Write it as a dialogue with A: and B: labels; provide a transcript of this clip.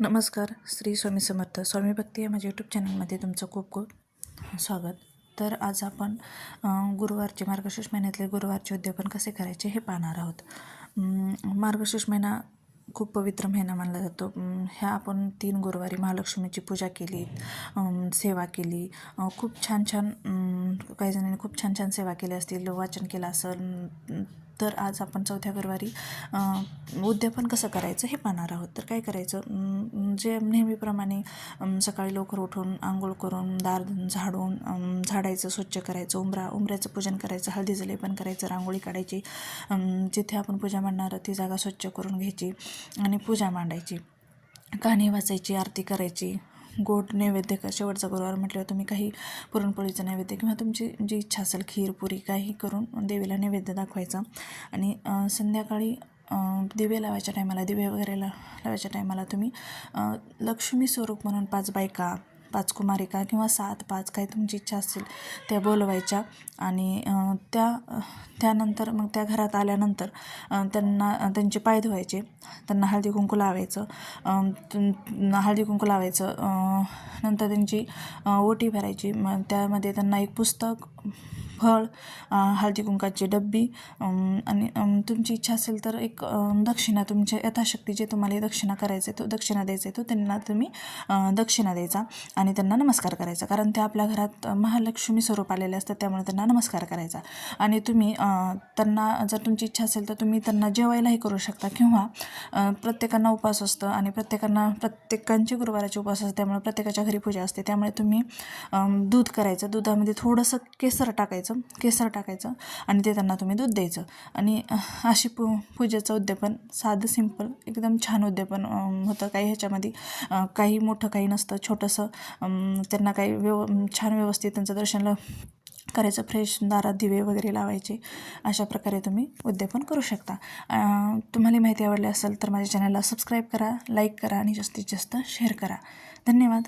A: नमस्कार. श्री स्वामी समर्थ. स्वामी भक्ती या माझ्या यूट्यूब चॅनलमध्ये तुमचं खूप खूप स्वागत. तर आज आपण गुरुवारचे मार्गशीर्ष महिन्यातले गुरुवारचे उद्यापन कसे करायचे हे पाहणार आहोत. मार्गशीर्ष महिना खूप पवित्र महिना मानला जातो. ह्या आपण 3 गुरुवारी महालक्ष्मीची पूजा केली, सेवा केली, खूप छान छान काही जणांनी खूप छान छान सेवा केली असतील, वाचन केलं असेल. तर आज आपण 4थ्या गुरुवारी उद्यापन कसं करायचं हे पाहणार आहोत. तर काय करायचं, जे नेहमीप्रमाणे सकाळी लवकर उठून आंघोळ करून दार झाडायचं, स्वच्छ करायचं, उंबऱ्याचं पूजन करायचं, हळदीचं लेपन करायचं, रांगोळी काढायची, जिथे आपण पूजा मांडणार ती जागा स्वच्छ करून घ्यायची आणि पूजा मांडायची, कहाणी वाचायची, आरती करायची, गोड नैवेद्य शेवटचा गुरुवार म्हटल्यावर तुम्ही काही पुरणपोळीचं नैवेद्य किंवा तुमची जी इच्छा असेल खीर पुरी काही करून देवीला नैवेद्य दाखवायचा. आणि संध्याकाळी दिवे लावायच्या टायमाला दिवे वगैरे लावायच्या टायमाला तुम्ही लक्ष्मी स्वरूप म्हणून 5 बायका, 5 कुमारिका किंवा 7, 5 काही तुमची इच्छा असेल त्या बोलवायच्या. आणि त्यानंतर मग त्या घरात आल्यानंतर त्यांचे पाय धुवायचे, त्यांना हळदी कुंकू लावायचं, नंतर त्यांची ओटी भरायची. मग त्यामध्ये त्यांना एक पुस्तक, फळ, हळदी कुंकाची डब्बी आणि तुमची इच्छा असेल तर एक दक्षिणा, तुमच्या यथाशक्ती जे तुम्हाला दक्षिणा करायचं आहे तो दक्षिणा द्यायचा आहे तो त्यांना तुम्ही दक्षिणा द्यायचा आणि त्यांना नमस्कार करायचा. कारण ते आपल्या घरात महालक्ष्मी स्वरूप आलेले असतात, त्यामुळे त्यांना नमस्कार करायचा. आणि तुम्ही त्यांना जर तुमची इच्छा असेल तर तुम्ही त्यांना जेवायलाही करू शकता, किंवा प्रत्येकांना उपवास असतं आणि प्रत्येकांचे गुरुवाराचे उपवास असतात, त्यामुळे प्रत्येकाच्या घरी पूजा असते. त्यामुळे तुम्ही दूध करायचं, दुधामध्ये थोडंसं केसर टाकायचं आणि ते त्यांना तुम्ही दूध द्यायचं. आणि अशी पूजेचं उद्यापन साधं सिंपल एकदम छान उद्यापन होतं. काही ह्याच्यामध्ये काही मोठं काही नसतं, छोटंसं. त्यांना काही छान व्यवस्थित त्यांचं दर्शन करायचं, फ्रेश दारात दिवे वगैरे लावायचे. अशा प्रकारे तुम्ही उद्यापन करू शकता. तुम्हाला माहिती आवडली असेल तर माझ्या चॅनलला सबस्क्राईब करा, लाईक करा आणि जास्तीत जास्त शेअर करा. धन्यवाद.